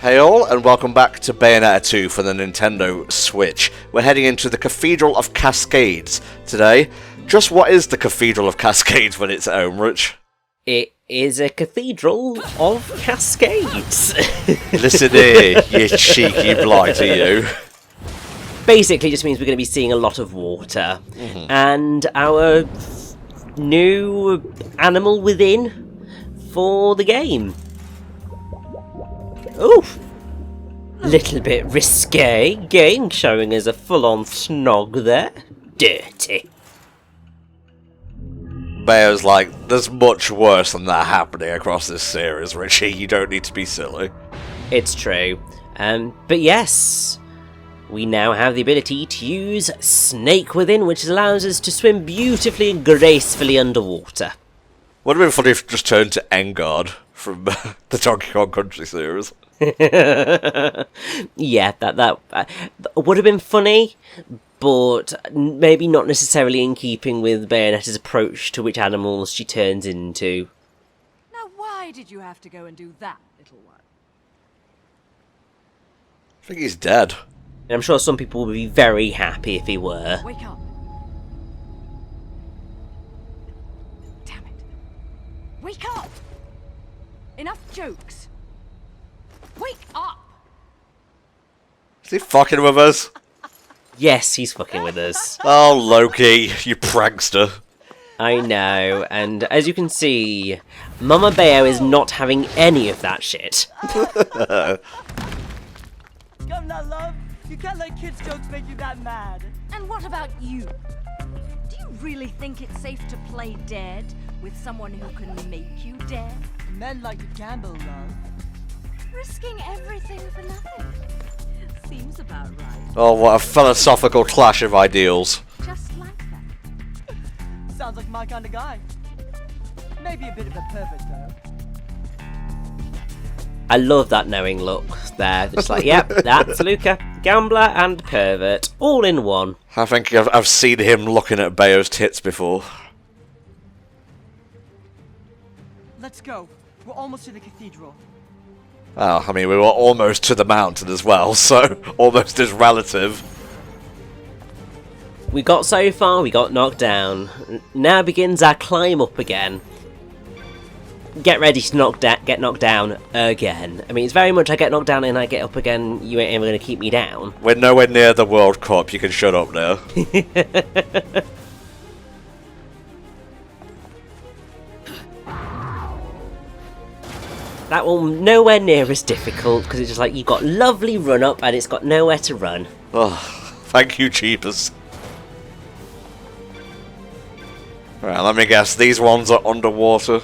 Hey all, and welcome back to Bayonetta 2 for the Nintendo Switch. We're heading into the Cathedral of Cascades today. Just what is the Cathedral of Cascades when it's at home, Rich? It is a Cathedral of Cascades. Listen here, you cheeky blighter, you. Basically just means we're going to be seeing a lot of water. And our new animal within for the game. Oof! Little bit risque. Game showing us a full-on snog there. Dirty. Bayo's like, there's much worse than that happening across this series, Richie. You don't need to be silly. It's true. But yes, we now have the ability to use Snake Within, which allows us to swim beautifully and gracefully underwater. Would have been funny if it just turned to Engard from the Donkey Kong Country series. Yeah, that would have been funny, but maybe not necessarily in keeping with Bayonetta's approach to which animals she turns into. Now why did you have to go and do that, little one? I think he's dead. And I'm sure some people would be very happy if he were. Wake up. Damn it. Wake up! Enough jokes. Wake up! Is he fucking with us? Yes, he's fucking with us. Oh, Loki, you prankster. I know, and as you can see, Mama Bayo is not having any of that shit. Come now, love. You can't let kids' jokes make you that mad. And what about you? Do you really think it's safe to play dead with someone who can make you dead? Men like to gamble, love. Risking everything for nothing. Seems about right. Oh, what a philosophical clash of ideals. Just like that. Sounds like my kind of guy. Maybe a bit of a pervert, though. I love that knowing look there. It's like, yep, that's Luka. Gambler and pervert, all in one. I think I've seen him looking at Bayo's tits before. Let's go. We're almost to the cathedral. Well, I mean, we were almost to the mountain as well, so almost is relative. We got so far, we got knocked down. Now begins our climb up again. Get ready to get knocked down again. I mean, it's very much I get knocked down and I get up again, you ain't ever going to keep me down. We're nowhere near the World Cup, you can shut up now. That one nowhere near as difficult, because it's just like, you've got lovely run up and it's got nowhere to run. Oh, thank you, Cheapers. Right, let me guess, these ones are underwater.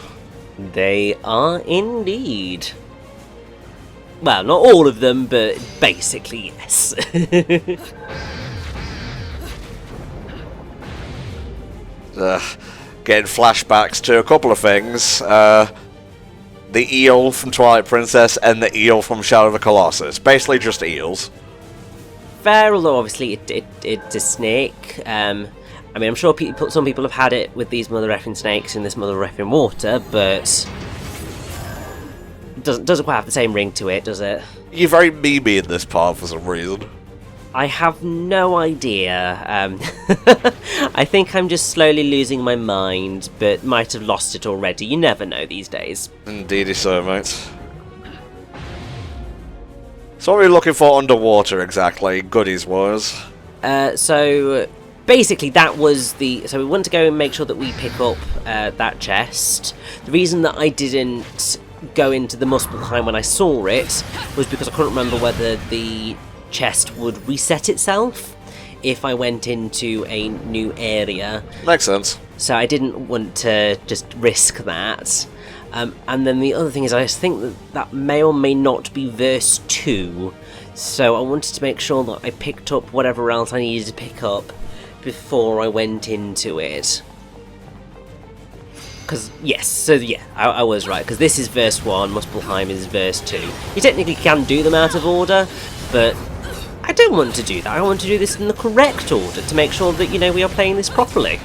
They are indeed. Well, not all of them, but basically yes. Getting flashbacks to a couple of things. The eel from Twilight Princess and the eel from Shadow of the Colossus. Basically just eels. Fair, although obviously it's a snake. I mean, I'm sure some people have had it with these mother effing snakes in this mother effing water, but it doesn't quite have the same ring to it, does it? You're very memey in this part for some reason. I have no idea. I think I'm just slowly losing my mind, but might have lost it already. You never know these days. Indeedy so, mate. So what are we looking for underwater exactly, goodies-wise? So basically that was the... So we want to go and make sure that we pick up that chest. The reason that I didn't go into the Muspelheim when I saw it was because I couldn't remember whether the chest would reset itself if I went into a new area. Makes sense. So I didn't want to just risk that. And then the other thing is I think that may or may not be verse 2. So I wanted to make sure that I picked up whatever else I needed to pick up before I went into it. Because, yes, so yeah, I was right. Because this is verse 1, Muspelheim is verse 2. You technically can do them out of order, but I don't want to do that. I want to do this in the correct order to make sure that, you know, we are playing this properly.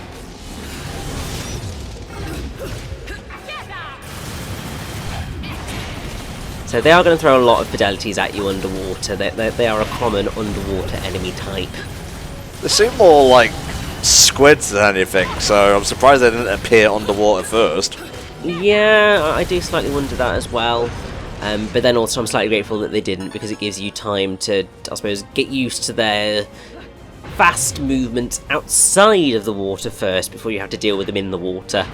So they are going to throw a lot of fidelities at you underwater. They are a common underwater enemy type. They seem more like squids than anything, so I'm surprised they didn't appear underwater first. Yeah, I do slightly wonder that as well. But then also I'm slightly grateful that they didn't, because it gives you time to, I suppose, get used to their fast movements outside of the water first before you have to deal with them in the water.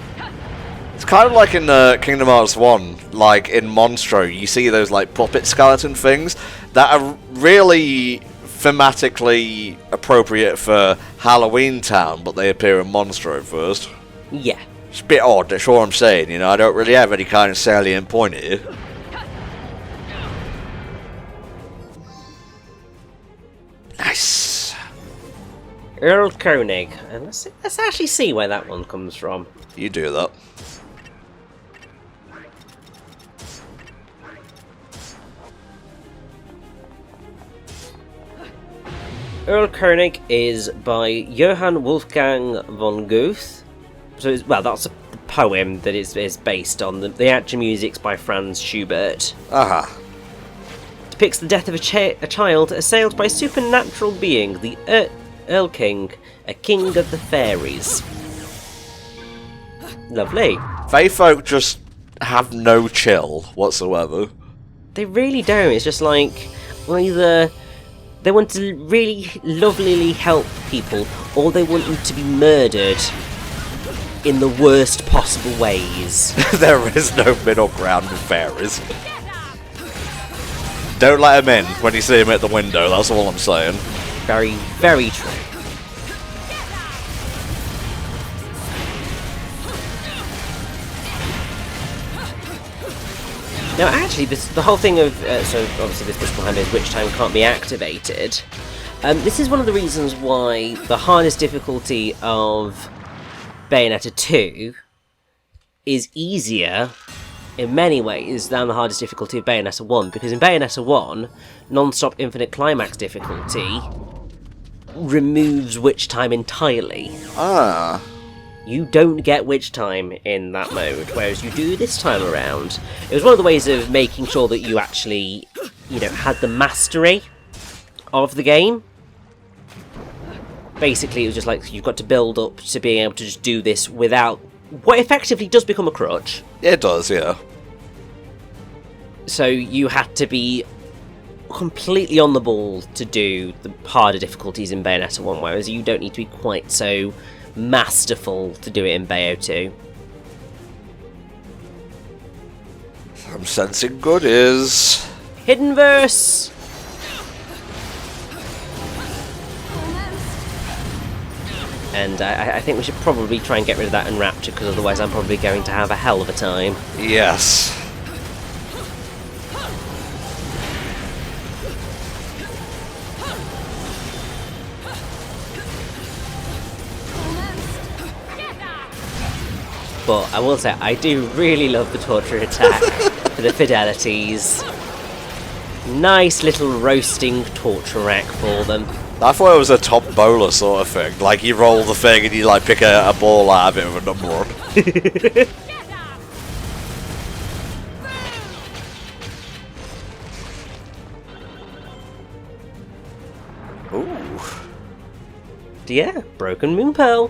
It's kind of like in Kingdom Hearts 1, like in Monstro, you see those like puppet skeleton things that are really thematically appropriate for Halloween Town, but they appear in Monstro first. Yeah. It's a bit odd, that's all I'm saying, you know, I don't really have any kind of salient point here. Nice. Earl Koenig. And let's actually see where that one comes from. You do that. Earl Koenig is by Johann Wolfgang von Goethe. So, well, that's the poem that is based on. The actual music's by Franz Schubert. Aha. Depicts the death of a child assailed by a supernatural being, the Earl King, a king of the fairies. Lovely. Fae folk just have no chill whatsoever. They really don't. It's just like either they want to really lovelily help people, or they want you to be murdered in the worst possible ways. There is no middle ground with fairies. Don't let him in when you see him at the window, that's all I'm saying. Very, very true. Now, actually, the whole thing of so obviously this mystical hand is which time can't be activated. This is one of the reasons why the hardest difficulty of Bayonetta 2 is easier in many ways than the hardest difficulty of Bayonetta 1, because in Bayonetta 1, non-stop infinite climax difficulty removes witch time entirely. Ah. You don't get witch time in that mode, whereas you do this time around. It was one of the ways of making sure that you actually, had the mastery of the game. Basically, it was just like you've got to build up to being able to just do this without what effectively does become a crutch. It does, yeah. So you had to be completely on the ball to do the harder difficulties in Bayonetta 1, whereas you don't need to be quite so masterful to do it in Bayo 2. I'm sensing goodies. Hidden verse! And I think we should probably try and get rid of that Enrapture, because otherwise I'm probably going to have a hell of a time. Yes. But I will say, I do really love the torture attack for the fidelities. Nice little roasting torture rack for them. I thought it was a top bowler sort of thing. Like, you roll the thing and you, like, pick a ball out of it with a number on. Ooh. Yeah, Broken Moon Pearl.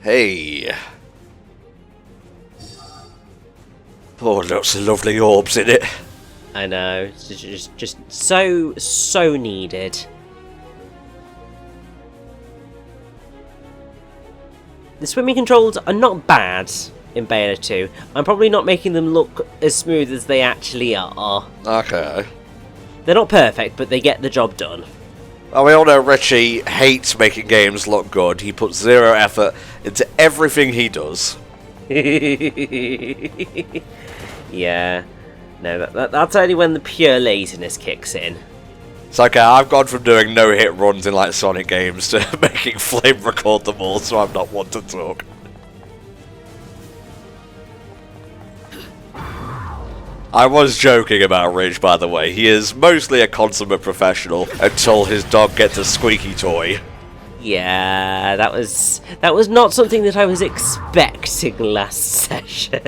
Hey. Oh, lots of lovely orbs in it. I know, it's just so needed. The swimming controls are not bad in Bayonetta 2. I'm probably not making them look as smooth as they actually are. Okay. They're not perfect, but they get the job done. Well, we all know Richie hates making games look good. He puts zero effort into everything he does. Yeah. No, that's only when the pure laziness kicks in. It's okay, I've gone from doing no-hit runs in like Sonic games to making Flame record them all, so I'm not one to talk. I was joking about Rich, by the way. He is mostly a consummate professional until his dog gets a squeaky toy. Yeah, that was not something that I was expecting last session.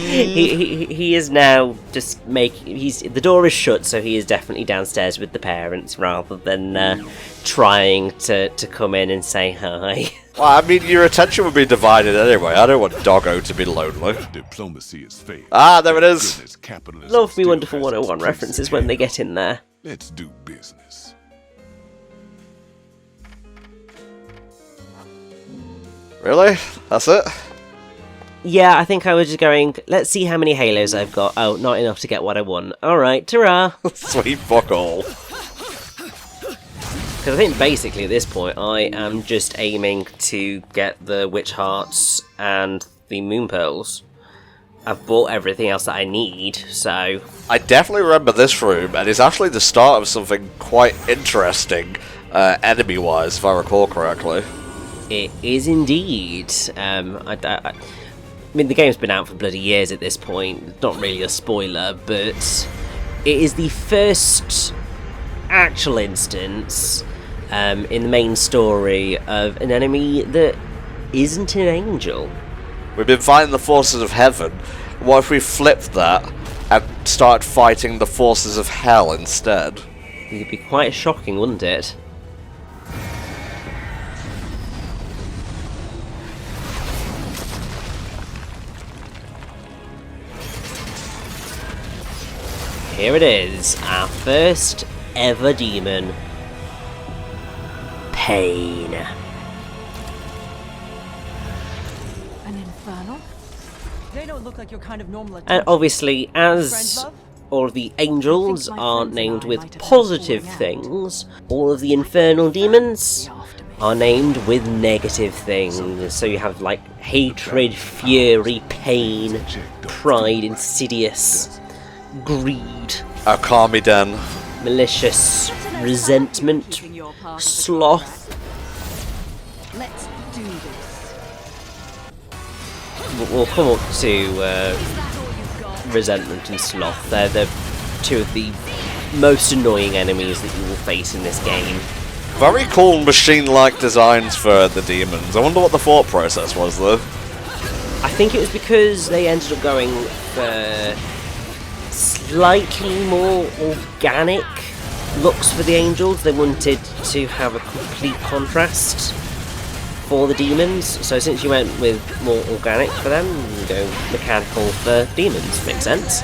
he is now just making. The door is shut, so he is definitely downstairs with the parents rather than trying to come in and say hi. Well, I mean, your attention would be divided anyway. I don't want Doggo to be lonely. Diplomacy is fake. Ah, there it is. Love me Wonderful 101 references when they get in there. Let's do business. Really? That's it? Yeah, I think I was just going, let's see how many halos I've got. Oh, not enough to get what I want. Alright, ta-ra! Sweet fuck all. Because I think basically at this point I am just aiming to get the Witch Hearts and the Moon Pearls. I've bought everything else that I need, so... I definitely remember this room, and it's actually the start of something quite interesting, enemy-wise, if I recall correctly. It is indeed. I mean, the game's been out for bloody years at this point. Not really a spoiler, but it is the first actual instance in the main story of an enemy that isn't an angel. We've been fighting the forces of heaven. What if we flipped that and started fighting the forces of hell instead? It'd be quite shocking, wouldn't it? Here it is, our first ever demon. Pain. An infernal? They don't look like your kind of normal And obviously, as all of the angels are named with positive things, all of the infernal demons are named with negative things. So you have, like, hatred, fury, pain, pride, insidious, greed, Arkamiden. malicious, resentment, sloth. Let's do this. We'll come up to resentment and sloth. They're the two of the most annoying enemies that you will face in this game. Very cool machine-like designs for the demons. I wonder what the thought process was, though. I think it was because they ended up going for slightly more organic looks for the angels. They wanted to have a complete contrast for the demons. So since you went with more organic for them, you go mechanical for demons. Makes sense.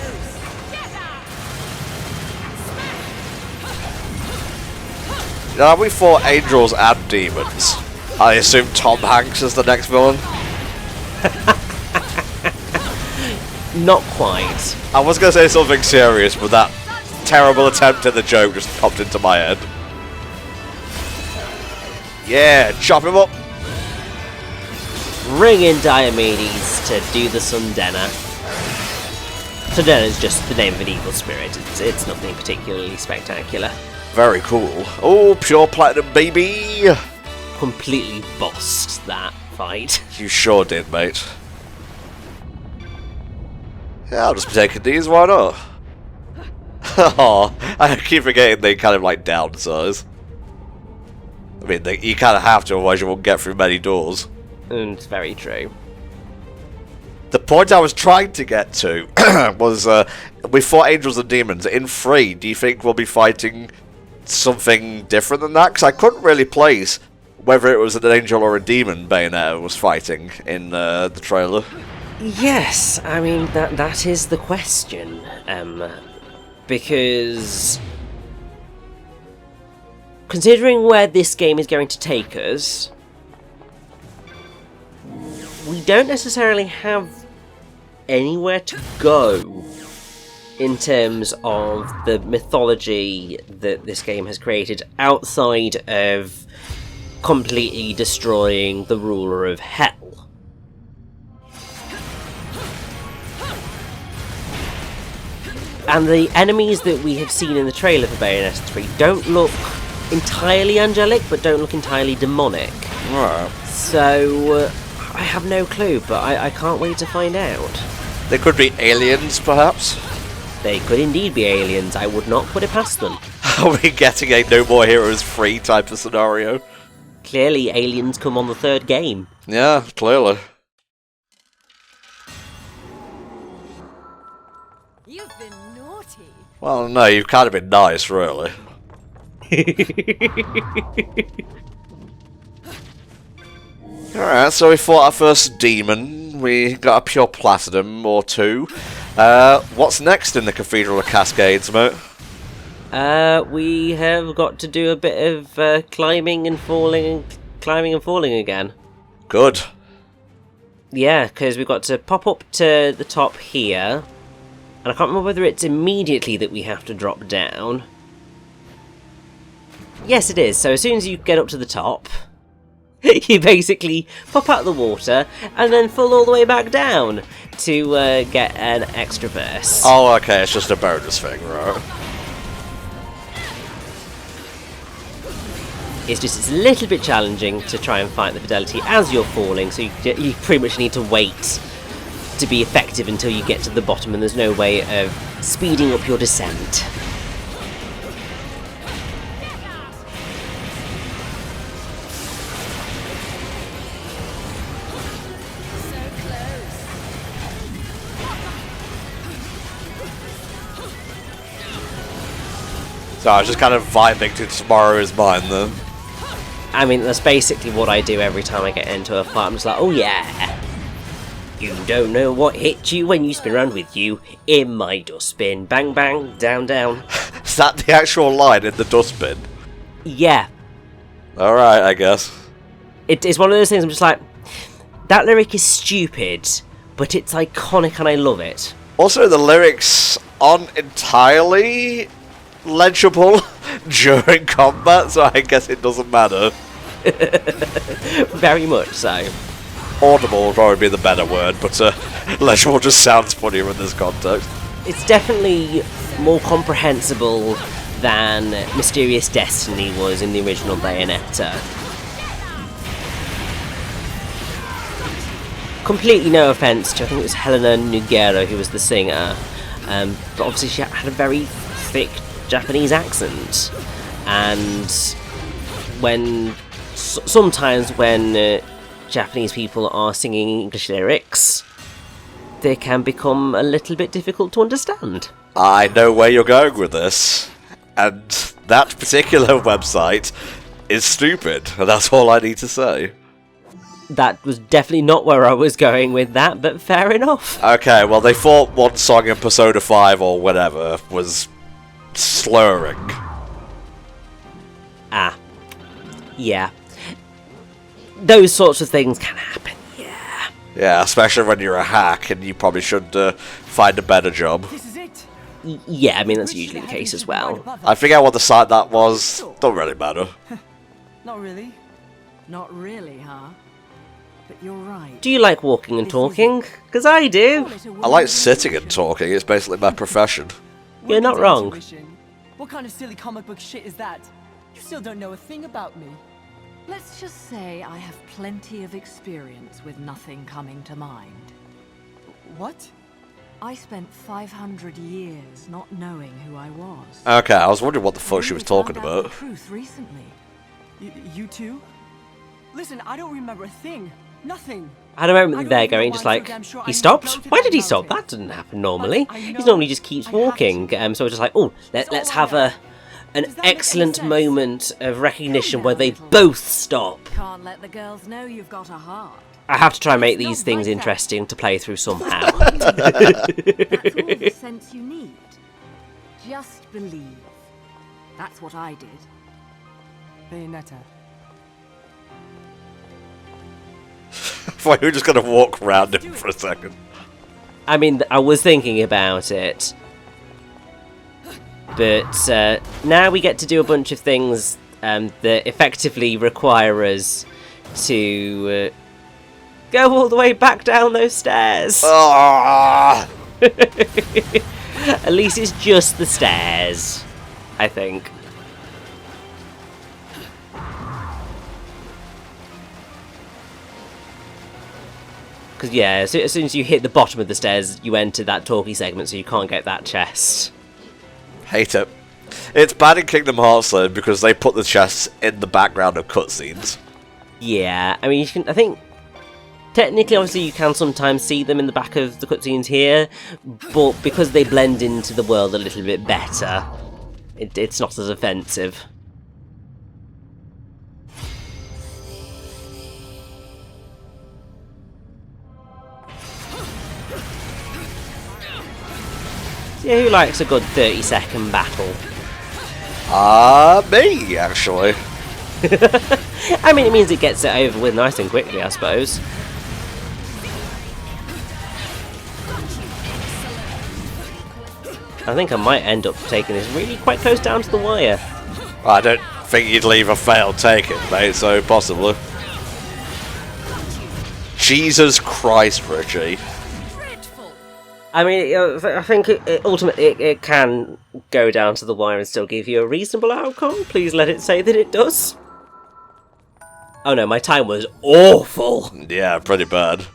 Now, we fought angels and demons. I assume Tom Hanks is the next villain. Not quite. I was going to say something serious, but that terrible attempt at the joke just popped into my head. Yeah, chop him up. Ring in Diomedes to do the Sundena. Sundena is just the name of an evil spirit. It's nothing particularly spectacular. Very cool. Oh, pure platinum, baby! Completely bossed that fight. You sure did, mate. Yeah, I'll just be taking these, why not? Oh, I keep forgetting they kind of like downsize. I mean, you kind of have to, otherwise you won't get through many doors. And it's very true. The point I was trying to get to was, we fought angels and demons. In 3, do you think we'll be fighting something different than that? Because I couldn't really place whether it was an angel or a demon Bayonetta was fighting in the trailer. Yes, I mean, that is the question. Because considering where this game is going to take us, we don't necessarily have anywhere to go in terms of the mythology that this game has created outside of completely destroying the ruler of hell. And the enemies that we have seen in the trailer for Bayonetta 3 don't look entirely angelic, but don't look entirely demonic. Right. So, I have no clue, but I can't wait to find out. They could be aliens, perhaps? They could indeed be aliens. I would not put it past them. Are we getting a No More Heroes free type of scenario? Clearly, aliens come on the third game. Yeah, clearly. You've been naughty. Well, no, you've kind of been nice, really. Alright, so we fought our first demon. We got a pure platinum or two. What's next in the Cathedral of Cascades, mate? We have got to do a bit of climbing and falling again. Good. Yeah, because we've got to pop up to the top here. And I can't remember whether it's immediately that we have to drop down. Yes, it is. So as soon as you get up to the top, you basically pop out of the water and then fall all the way back down to get an extra verse. Oh, okay, it's just a bonus thing, right? It's a little bit challenging to try and fight the fidelity as you're falling, so you pretty much need to wait to be effective until you get to the bottom, and there's no way of speeding up your descent. So I was just kind of vibing to Tomorrow Is Mine then. I mean, that's basically what I do every time I get into a fight. I'm just like, oh yeah! You don't know what hit you when you spin around with you in my dustbin. Bang bang, down down. Is that the actual line in the dustbin? Yeah. Alright, I guess. It's one of those things I'm just like, that lyric is stupid, but it's iconic and I love it. Also, the lyrics aren't entirely legible during combat, so I guess it doesn't matter. Very much so. Audible would probably be the better word, but legible just sounds funnier in this context. It's definitely more comprehensible than Mysterious Destiny was in the original Bayonetta. Completely no offence to, I think it was Helena Nugera who was the singer, but obviously she had a very thick Japanese accent, and sometimes when Japanese people are singing English lyrics, they can become a little bit difficult to understand. I know where you're going with this, and that particular website is stupid, and that's all I need to say. That was definitely not where I was going with that, but fair enough. Okay, well, they thought one song in Persona 5 or whatever was slurring. Ah. Yeah. Those sorts of things can happen, yeah. Yeah, especially when you're a hack and you probably should find a better job. This is it. Yeah, I mean, that's usually the case as well. I forget what the site that was. Don't really matter. Not really. Not really, huh? But you're right. Do you like walking and talking? Because I do. I like sitting and talking. It's basically my profession. You're not wrong. Intuition. What kind of silly comic book shit is that? You still don't know a thing about me. Let's just say I have plenty of experience with nothing coming to mind. What? I spent 500 years not knowing who I was. Okay, I was wondering what the fuck she was I talking found out about. the truth recently. You too? Listen, I don't remember a thing. Nothing. I had a moment there going just like, he stopped? Why did he stop? That doesn't happen normally. He normally just keeps walking. So I was just like, oh, let's have an excellent moment of recognition where they both stop. Can't let the girls know you've got a heart. I have to try and make these things interesting to play through somehow. That's all the sense you need. Just believe. That's what I did. Bayonetta. Why, we're just gonna walk around him for a second. I mean, I was thinking about it. But now we get to do a bunch of things that effectively require us to go all the way back down those stairs. Ah! At least it's just the stairs, I think. Because, yeah, as soon as you hit the bottom of the stairs, you enter that talkie segment, so you can't get that chest. Hate it. It's bad in Kingdom Hearts though because they put the chests in the background of cutscenes. Yeah, I mean, you can. I think technically, obviously, you can sometimes see them in the back of the cutscenes here, but because they blend into the world a little bit better, it's not as offensive. Yeah, who likes a good 30-second battle? Me, actually. I mean, it means it gets it over with nice and quickly, I suppose. I think I might end up taking this really quite close down to the wire. I don't think you'd leave a failed taken, mate, so possibly. Jesus Christ, Richie. I mean, I think ultimately it can go down to the wire and still give you a reasonable outcome. Please let it say that it does. Oh no, my time was awful. Yeah, pretty bad.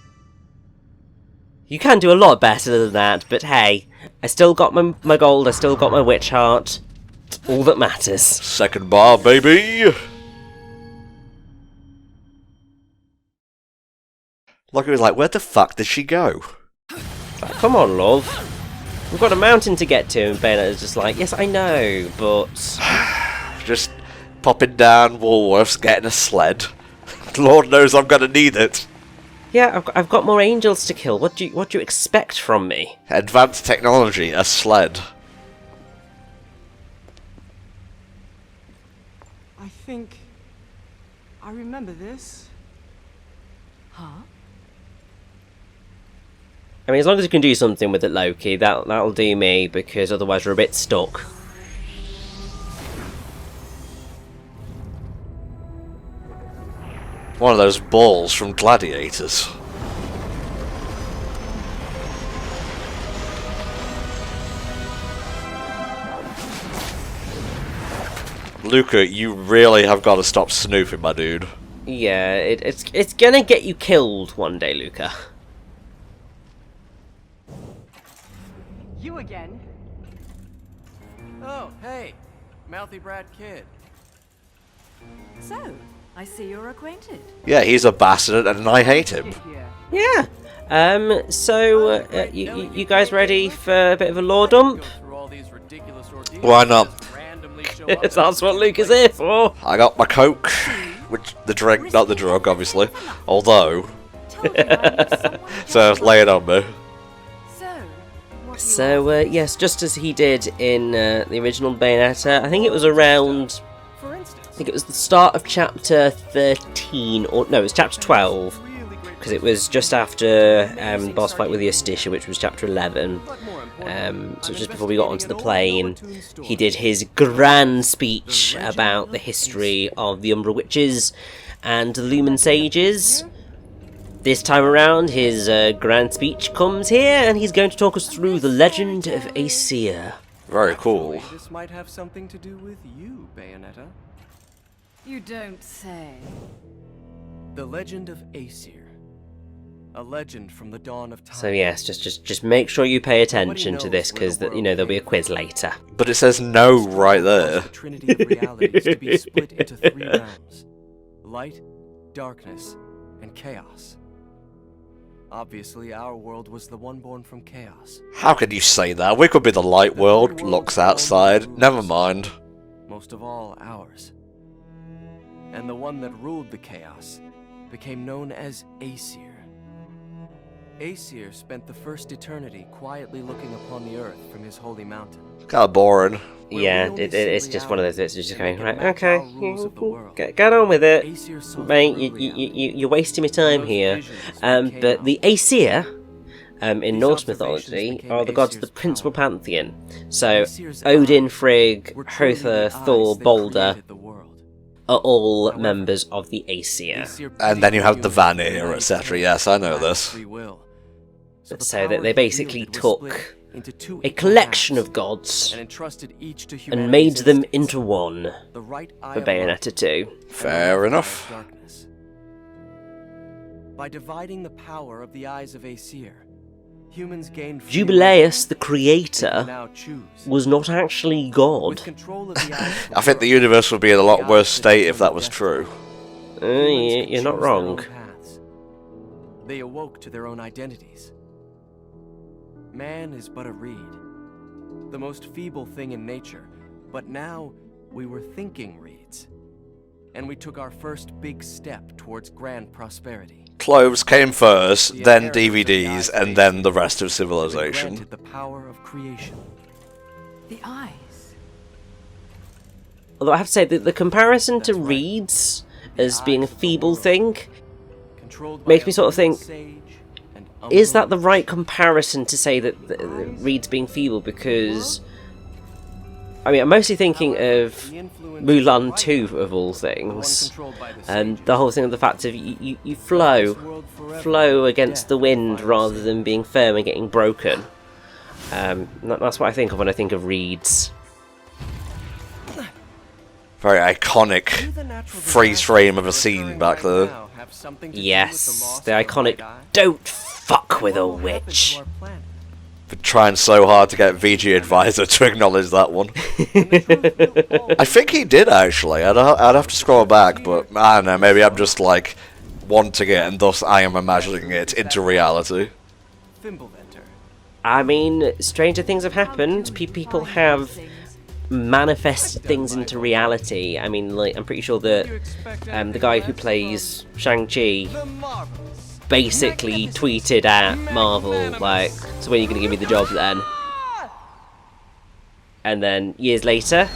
You can do a lot better than that, but hey, I still got my gold, I still got my witch heart. It's all that matters. Second bar, baby! Loki was like, where the fuck did she go? Come on, love. We've got a mountain to get to, and Bayonetta's just like, yes, I know, but... Just popping down Woolworth's, getting a sled. Lord knows I'm gonna need it. Yeah, I've got more angels to kill. What do you expect from me? Advanced technology, a sled. I think I remember this. Huh? I mean, as long as you can do something with it, Loki, that'll do me, because otherwise we're a bit stuck. One of those balls from Gladiators. Luka, you really have got to stop snooping, my dude. Yeah, it's gonna get you killed one day, Luka. You again? Oh, hey, mouthy brat kid. So, I see you're acquainted. Yeah, he's a bastard and I hate him. Yeah. So you guys ready for a bit of a lore dump? Why not? That's what Luke is here for. I got my Coke, which the drink, not the drug, obviously. Although, so lay it on me. So yes, just as he did in the original Bayonetta, I think it was around. I think it was the start of chapter 13, or no, it was chapter 12, because it was just after the boss fight with the Aesir, which was chapter 11. So just before we got onto the plane, he did his grand speech about the history of the Umbra Witches and the Lumen Sages. This time around, his grand speech comes here, and he's going to talk us through the legend of Aesir. Very cool. This might have something to do with you, Bayonetta. You don't say. The legend of Aesir. A legend from the dawn of time. So yes, just make sure you pay attention to this, because you know there'll be a quiz later. But it says no right there. The trinity of realities to be split into three realms: light, darkness, and chaos. Obviously, our world was the one born from chaos. How can you say that? We could be the light world, looks outside. Never mind. Most of all, ours. And the one that ruled the chaos became known as Aesir. Aesir spent the first eternity quietly looking upon the earth from his holy mountain. Kinda boring. Yeah, it's just one of those bits. It's just going right. Okay, get on with it, mate. You're wasting my time here. But the Aesir, in Norse mythology, are the gods of the principal pantheon. So Odin, Frigg, Hother, Thor, Balder are all members of the Aesir. And then you have the Vanir, etc. Yes, I know this. So that they basically took a collection of gods and made them into one for Bayonetta 2. Fair enough. By dividing the power of the eyes of Aesir, Humans gained free Jubileus, the will, they creator, can now choose. was not actually God. With control of the eyes of the I think the world, universe would be in a lot the worse opposites state if of that was destiny. true. Humans could You're not choose their own wrong. paths. They awoke to their own identities. Man is but a reed, the most feeble thing in nature, but now we were thinking reeds. And we took our first big step towards grand prosperity. Clothes came first, The then inheritors of the DVDs, Ice and Age then the rest of have been civilization. granted the power of creation. The eyes. Although I have to say that the comparison to That's right. reeds The as being a eyes of the feeble world. thing, Controlled by makes me a sort of living think, sage and is that the unknown right comparison to say that reeds being feeble? Because, I mean, I'm mostly thinking of The influence Mulan of 2 light, of all the one things, controlled by the and sages. the whole thing of the fact of you This flow world forever, flow against death the wind final rather say. than being firm and getting broken. That's what I think of when I think of reeds. Very Do iconic the natural freeze disasters frame of a that are scene occurring back right there. now have something to do with Yes, loss the of iconic right eye? "Don't fuck with a What will happen to witch." our planet? Been trying so hard to get VG Advisor to acknowledge that one. And the truth will always I think he did actually. I'd have to scroll back, but I don't know. Maybe I'm just like wanting it, and thus I am imagining it into reality. Thimbleventer. I mean, stranger things have happened. People have manifested things into reality. I mean, like, I'm pretty sure that the guy who plays Shang-Chi The marvelous. basically tweeted at Marvel, like, so when are you going to give me the job then? And then, years later,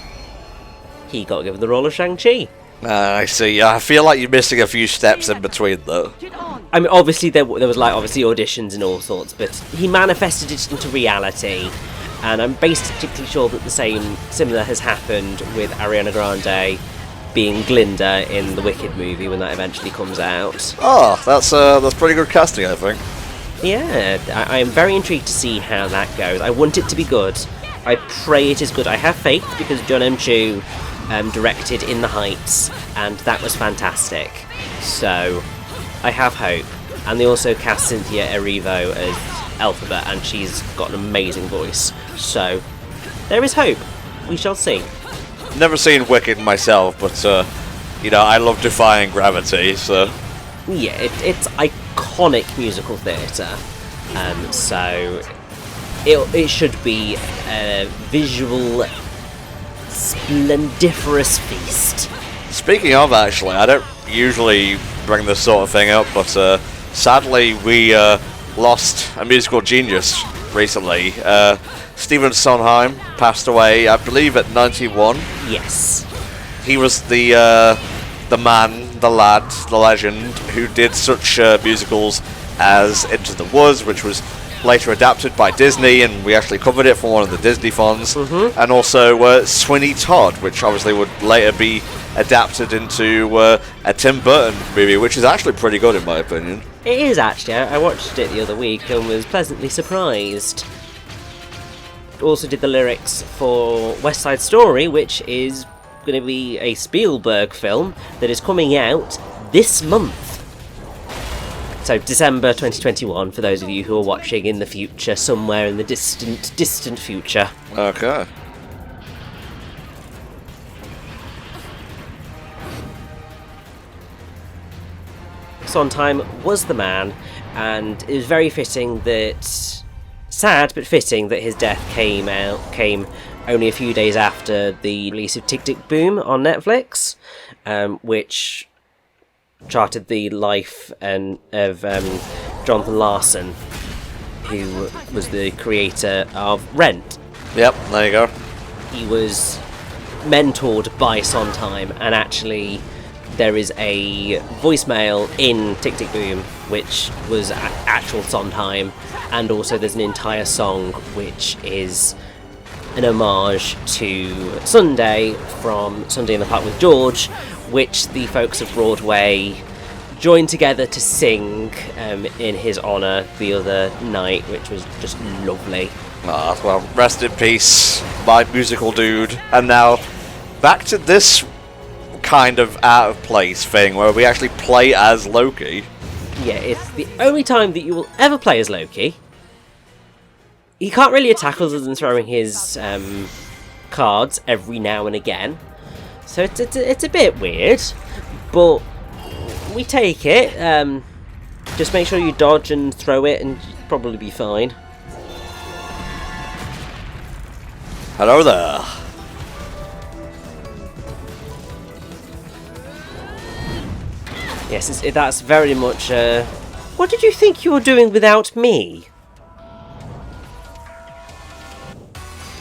he got given the role of Shang-Chi. I see. I feel like you're missing a few steps in between, though. Get on. I mean, obviously there was like obviously auditions and all sorts, but he manifested it into reality, and I'm basically sure that the similar has happened with Ariana Grande being Glinda in the Wicked movie when that eventually comes out. Oh, that's pretty good casting, I think. Yeah, I am very intrigued to see how that goes. I want it to be good. I pray it is good. I have faith because John M. Chu directed In the Heights, and that was fantastic. So, I have hope. And they also cast Cynthia Erivo as Alphabet, and she's got an amazing voice. So, there is hope. We shall see. Never seen Wicked myself, but I love Defying Gravity, so Yeah, it's iconic musical theatre. So, it should be a visual splendiferous feast. Speaking of, actually, I don't usually bring this sort of thing up, but sadly we lost a musical genius recently. Stephen Sondheim passed away, I believe, at 91. Yes. He was the man, the lad, the legend who did such musicals as Into the Woods, which was later adapted by Disney, and we actually covered it for one of the Disney fonts, and also Sweeney Todd, which obviously would later be adapted into a Tim Burton movie, which is actually pretty good in my opinion. It is actually. I watched it the other week and was pleasantly surprised. Also did the lyrics for West Side Story, which is going to be a Spielberg film that is coming out this month. So December 2021, for those of you who are watching in the future, somewhere in the distant future. Okay. Sondheim was the man, and it was very fitting that, sad but fitting that his death came only a few days after the release of Tick Tick Boom on Netflix, which charted the life of Jonathan Larson, who was the creator of Rent. Yep, there you go. He was mentored by Sondheim, and actually there is a voicemail in Tick Tick Boom which was actual Sondheim, and also there's an entire song which is an homage to Sunday from Sunday in the Park with George, which the folks of Broadway joined together to sing in his honour the other night, which was just lovely. Ah, well, rest in peace, my musical dude. And now, back to this kind of out-of-place thing where we actually play as Loki. Yeah, it's the only time that you will ever play as Loki. he can't really attack other than throwing his cards every now and again. So it's a bit weird, but we take it. Just make sure you dodge and throw it, and you'll probably be fine. Hello there. Yes, that's very much. What did you think you were doing without me?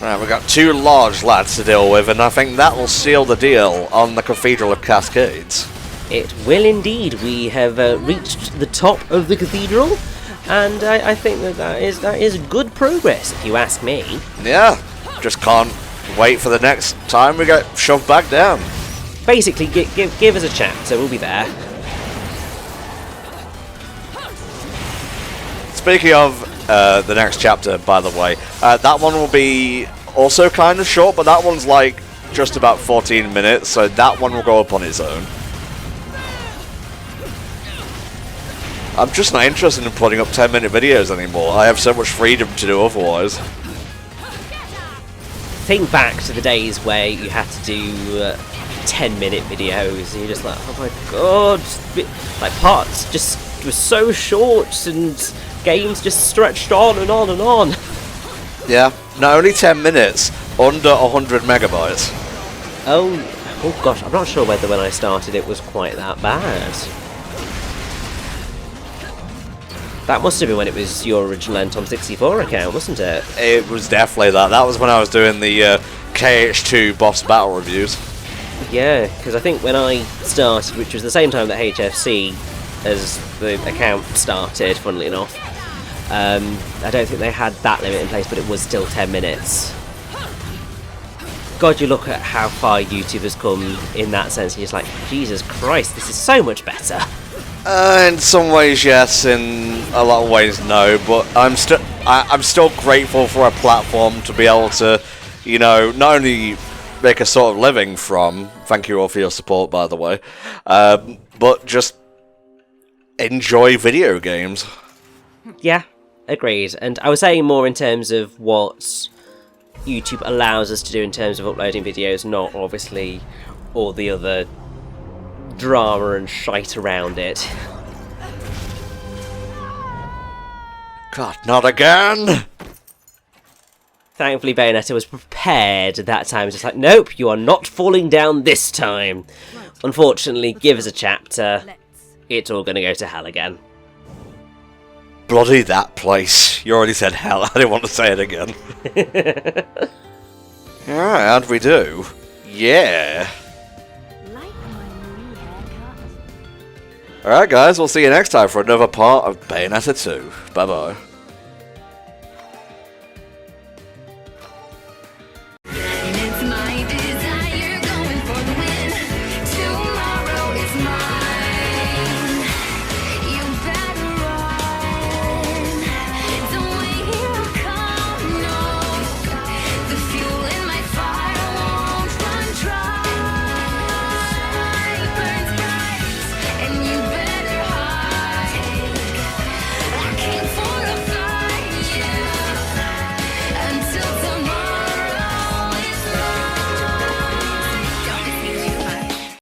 Right, we've got 2 large lads to deal with, and I think that will seal the deal on the Cathedral of Cascades. It will indeed. We have reached the top of the cathedral, and I think that is good progress, if you ask me. Yeah, just can't wait for the next time we get shoved back down. Basically, give us a chapter. We'll be there. Speaking of the next chapter, by the way, that one will be also kind of short, but that one's like just about 14 minutes, so that one will go up on its own. I'm just not interested in putting up 10-minute videos anymore. I have so much freedom to do otherwise. Think back to the days where you had to do 10-minute videos, and you're just like, oh my god, like parts just were so short, and games just stretched on and on and on. Yeah, not only 10 minutes, under 100 megabytes. Oh gosh, I'm not sure whether when I started it was quite that bad. That must have been when it was your original Tom64 account, wasn't it? It was definitely that. That was when I was doing the KH2 boss battle reviews. Yeah, because I think when I started, which was the same time that HFC as the account started, funnily enough, I don't think they had that limit in place, but it was still 10 minutes. God, you look at how far YouTube has come in that sense, and you're just like, Jesus Christ, this is so much better. In some ways, yes. In a lot of ways, no. But I'm still grateful for a platform to be able to, you know, not only make a sort of living from. Thank you all for your support, by the way. But just enjoy video games. Yeah, agreed. And I was saying more in terms of what YouTube allows us to do in terms of uploading videos, not obviously all the other drama and shite around it. God, not again! Thankfully, Bayonetta was prepared at that time. Just like, nope, you are not falling down this time. Unfortunately, give us a chapter. It's all going to go to hell again. Bloody that place. You already said hell. I didn't want to say it again. Alright, how'd we do? Yeah. Alright guys, we'll see you next time for another part of Bayonetta 2. Bye bye.